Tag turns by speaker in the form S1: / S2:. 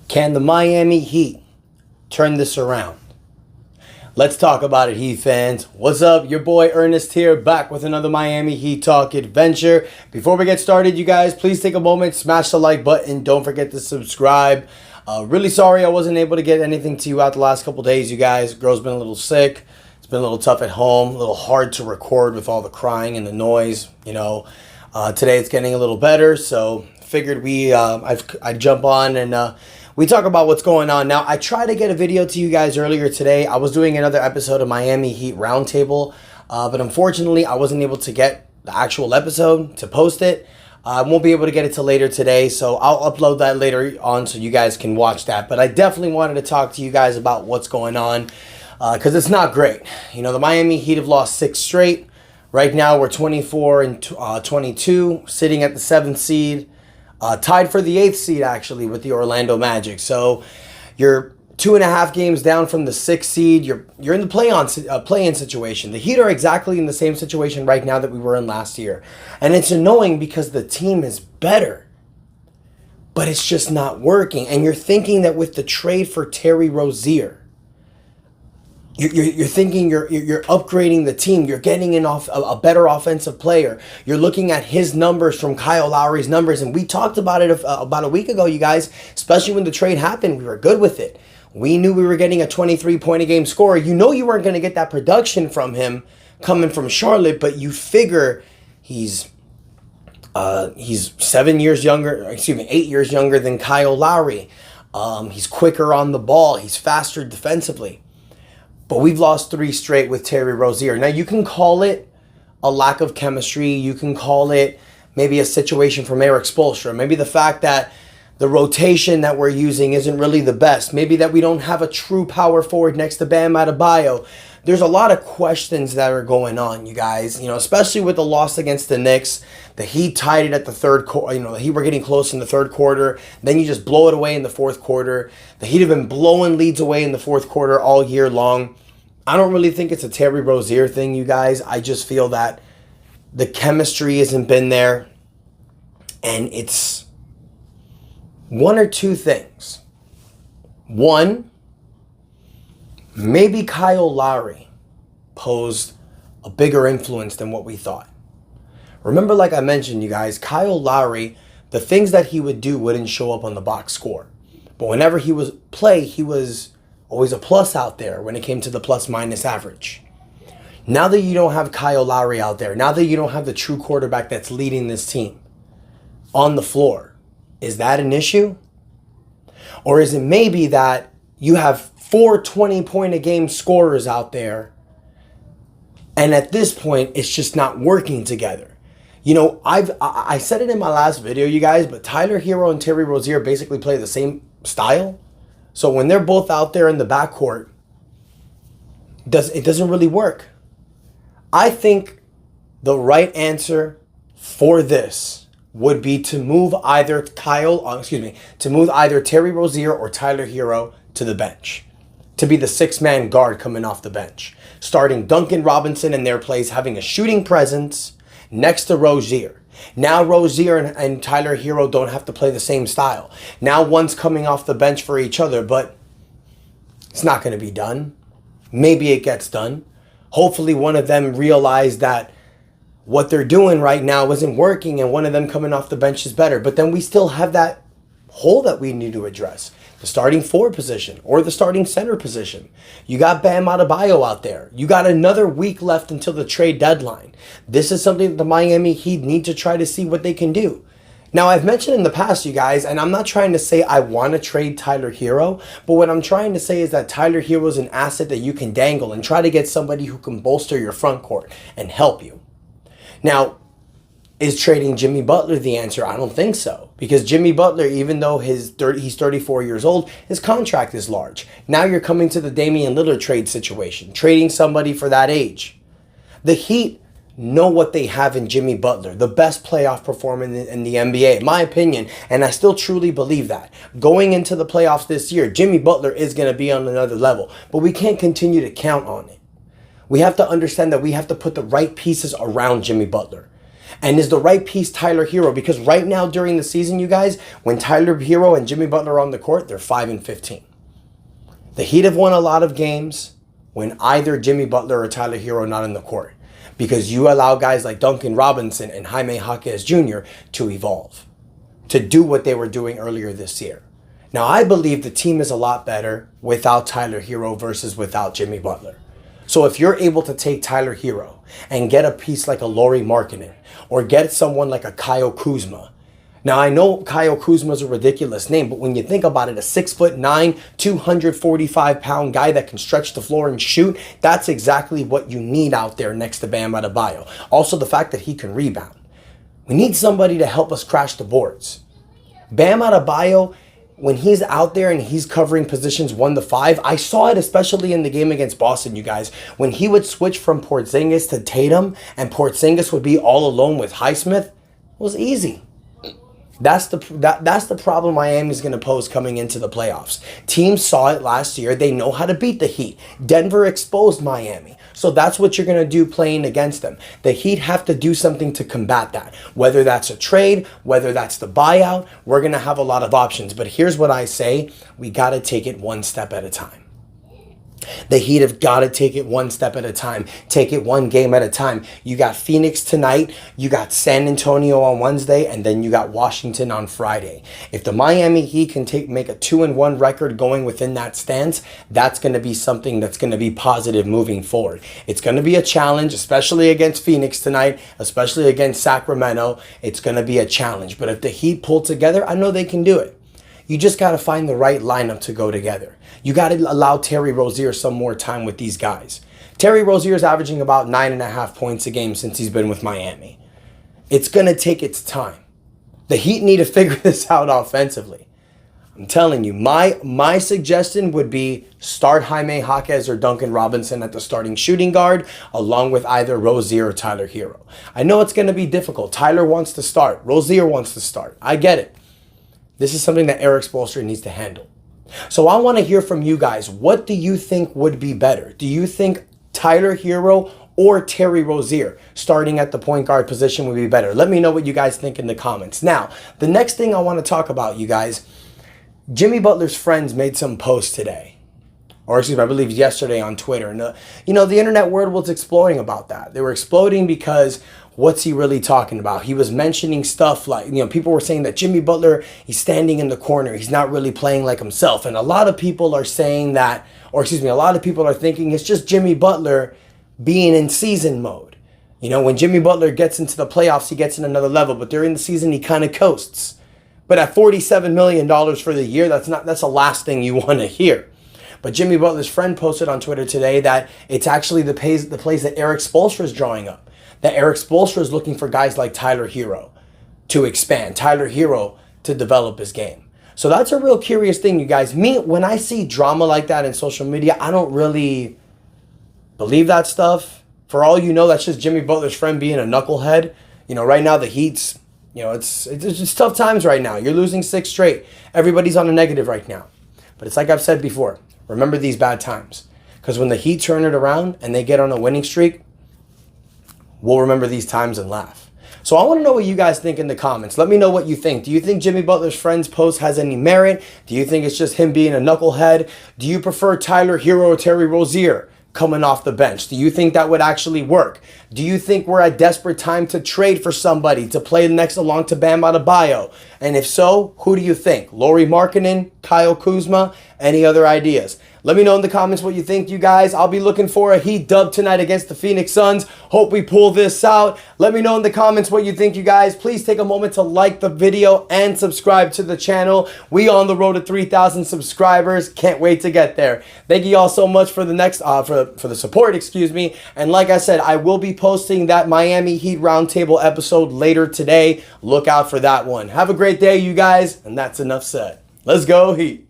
S1: Can the Miami Heat turn this around? Let's talk about it, Heat fans. What's up? Your boy Ernest here, back with another Miami Heat Talk adventure. Before we get started, you guys, please take a moment, smash the like button. Don't forget to subscribe. Really sorry I wasn't able to get anything to you out the last couple days, you guys. Girl's been a little sick. It's been a little tough at home, a little hard to record with all the crying and the noise. Today it's getting a little better, so figured I'd jump on and we talk about what's going on. Now, I tried to get a video to you guys earlier today. I was doing another episode of Miami Heat Roundtable, but unfortunately, I wasn't able to get the actual episode to post it. I won't be able to get it till later today, so I'll upload that later on so you guys can watch that. But I definitely wanted to talk to you guys about what's going on because it's not great. You know, the Miami Heat have lost 6 straight. Right now, we're 24 and 22, sitting at the 7th seed. Tied for the 8th seed, actually, with the Orlando Magic. So you're 2.5 games down from the 6th seed. You're in the play-in situation. The Heat are exactly in the same situation right now that we were in last year. And it's annoying because the team is better. But it's just not working. And you're thinking that with the trade for Terry Rozier, you're thinking you're upgrading the team. You're getting a better offensive player. You're looking at his numbers from Kyle Lowry's numbers. And we talked about it about a week ago, you guys, especially when the trade happened. We were good with it. We knew we were getting a 23-point-a-game scorer. You know you weren't going to get that production from him coming from Charlotte, but you figure he's 8 years younger than Kyle Lowry. He's quicker on the ball. He's faster defensively. But we've lost 3 straight with Terry Rozier. Now, you can call it a lack of chemistry. You can call it maybe a situation from Erik Spoelstra. Maybe the fact that the rotation that we're using isn't really the best. Maybe that we don't have a true power forward next to Bam Adebayo. There's a lot of questions that are going on, you guys. You know, especially with the loss against the Knicks. The Heat tied it at the third quarter. You know, the Heat were getting close in the third quarter. Then you just blow it away in the fourth quarter. The Heat have been blowing leads away in the fourth quarter all year long. I don't really think it's a Terry Rozier thing, you guys. I just feel that the chemistry hasn't been there. And it's one or two things. One, maybe Kyle Lowry posed a bigger influence than what we thought. Remember, like I mentioned, you guys, Kyle Lowry, the things that he would do wouldn't show up on the box score. But whenever he was he was always a plus out there when it came to the plus-minus average. Now that you don't have Kyle Lowry out there, now that you don't have the true quarterback that's leading this team on the floor, is that an issue? Or is it maybe that you have 4 20-point-a-game scorers out there, and at this point, it's just not working together? You know, I said it in my last video, you guys, but Tyler Hero and Terry Rozier basically play the same style. So when they're both out there in the backcourt, it doesn't really work. I think the right answer for this would be to move either Terry Rozier or Tyler Hero to the bench, to be the 6-man guard coming off the bench, starting Duncan Robinson in their place, having a shooting presence next to Rozier. Now Rozier and Tyler Hero don't have to play the same style. Now one's coming off the bench for each other, but it's not going to be done. Maybe it gets done. Hopefully one of them realized that what they're doing right now isn't working and one of them coming off the bench is better. But then we still have that hole that we need to address. The starting 4 position or the starting center position. You got Bam Adebayo out there. You got another week left until the trade deadline. This is something that the Miami Heat need to try to see what they can do. Now, I've mentioned in the past, you guys, and I'm not trying to say I want to trade Tyler Hero, but what I'm trying to say is that Tyler Hero is an asset that you can dangle and try to get somebody who can bolster your front court and help you. Now, is trading Jimmy Butler the answer? I don't think so. Because Jimmy Butler, even though he's 34 years old, his contract is large. Now you're coming to the Damian Lillard trade situation, trading somebody for that age. The Heat know what they have in Jimmy Butler, the best playoff performer in the NBA, in my opinion, and I still truly believe that. Going into the playoffs this year, Jimmy Butler is going to be on another level, but we can't continue to count on it. We have to understand that we have to put the right pieces around Jimmy Butler. And is the right piece Tyler Hero? Because right now during the season, you guys, when Tyler Hero and Jimmy Butler are on the court, they're 5-15. The Heat have won a lot of games when either Jimmy Butler or Tyler Hero are not in the court, because you allow guys like Duncan Robinson and Jaime Jaquez Jr. to evolve, to do what they were doing earlier this year. Now, I believe the team is a lot better without Tyler Hero versus without Jimmy Butler. So if you're able to take Tyler Hero and get a piece like a Lauri Markkanen, or get someone like a Kyle Kuzma. Now, I know Kyle Kuzma is a ridiculous name, but when you think about it, a 6'9", 245-pound guy that can stretch the floor and shoot, that's exactly what you need out there next to Bam Adebayo. Also, the fact that he can rebound. We need somebody to help us crash the boards. Bam Adebayo, when he's out there and he's covering positions 1 to 5, I saw it especially in the game against Boston, you guys. When he would switch from Porzingis to Tatum and Porzingis would be all alone with Highsmith, it was easy. That's the problem Miami's going to pose coming into the playoffs. Teams saw it last year. They know how to beat the Heat. Denver exposed Miami. So that's what you're going to do playing against them. The Heat have to do something to combat that. Whether that's a trade, whether that's the buyout, we're going to have a lot of options. But here's what I say. We got to take it one step at a time. The Heat have got to take it one step at a time. Take it one game at a time. You got Phoenix tonight. You got San Antonio on Wednesday. And then you got Washington on Friday. If the Miami Heat can make a 2-1 record going within that stance, that's going to be something that's going to be positive moving forward. It's going to be a challenge, especially against Phoenix tonight, especially against Sacramento. It's going to be a challenge. But if the Heat pull together, I know they can do it. You just got to find the right lineup to go together. You got to allow Terry Rozier some more time with these guys. Terry Rozier is averaging about 9.5 points a game since he's been with Miami. It's going to take its time. The Heat need to figure this out offensively. I'm telling you, my suggestion would be start Jaime Jaquez or Duncan Robinson at the starting shooting guard, along with either Rozier or Tyler Hero. I know it's going to be difficult. Tyler wants to start. Rozier wants to start. I get it. This is something that Erik Spoelstra needs to handle. So I want to hear from you guys. What do you think would be better? Do you think Tyler Hero or Terry Rozier starting at the point guard position would be better? Let me know what you guys think in the comments. Now, the next thing I want to talk about, you guys, Jimmy Butler's friends made some posts today. Or excuse me, I believe yesterday on Twitter. And the internet world was exploding about that. They were exploding because what's he really talking about? He was mentioning stuff like, people were saying that Jimmy Butler, he's standing in the corner. He's not really playing like himself. And a lot of people are saying that, a lot of people are thinking it's just Jimmy Butler being in season mode. When Jimmy Butler gets into the playoffs, he gets in another level. But during the season, he kind of coasts. But at $47 million for the year, that's the last thing you want to hear. But Jimmy Butler's friend posted on Twitter today that it's actually the plays that Erik Spoelstra is drawing up. That Erik Spoelstra is looking for guys like Tyler Hero to expand, Tyler Hero to develop his game. So that's a real curious thing, you guys. When I see drama like that in social media, I don't really believe that stuff. For all you know, that's just Jimmy Butler's friend being a knucklehead. Right now the Heat's, it's tough times right now. You're losing 6 straight. Everybody's on a negative right now. But it's like I've said before, remember these bad times. Because when the Heat turn it around and they get on a winning streak, we'll remember these times and laugh. So I want to know what you guys think in the comments. Let me know what you think. Do you think Jimmy Butler's friend's post has any merit? Do you think it's just him being a knucklehead? Do you prefer Tyler Hero or Terry Rozier coming off the bench? Do you think that would actually work? Do you think we're at desperate time to trade for somebody to play next along to Bam Adebayo? And if so, who do you think? Lauri Markkanen, Kyle Kuzma, any other ideas? Let me know in the comments what you think, you guys. I'll be looking for a Heat dub tonight against the Phoenix Suns. Hope we pull this out. Let me know in the comments what you think, you guys. Please take a moment to like the video and subscribe to the channel. We on the road to 3,000 subscribers. Can't wait to get there. Thank you all so much for the next for the support, excuse me. And like I said, I will be posting that Miami Heat Roundtable episode later today. Look out for that one. Have a great day, you guys. And that's enough said. Let's go Heat.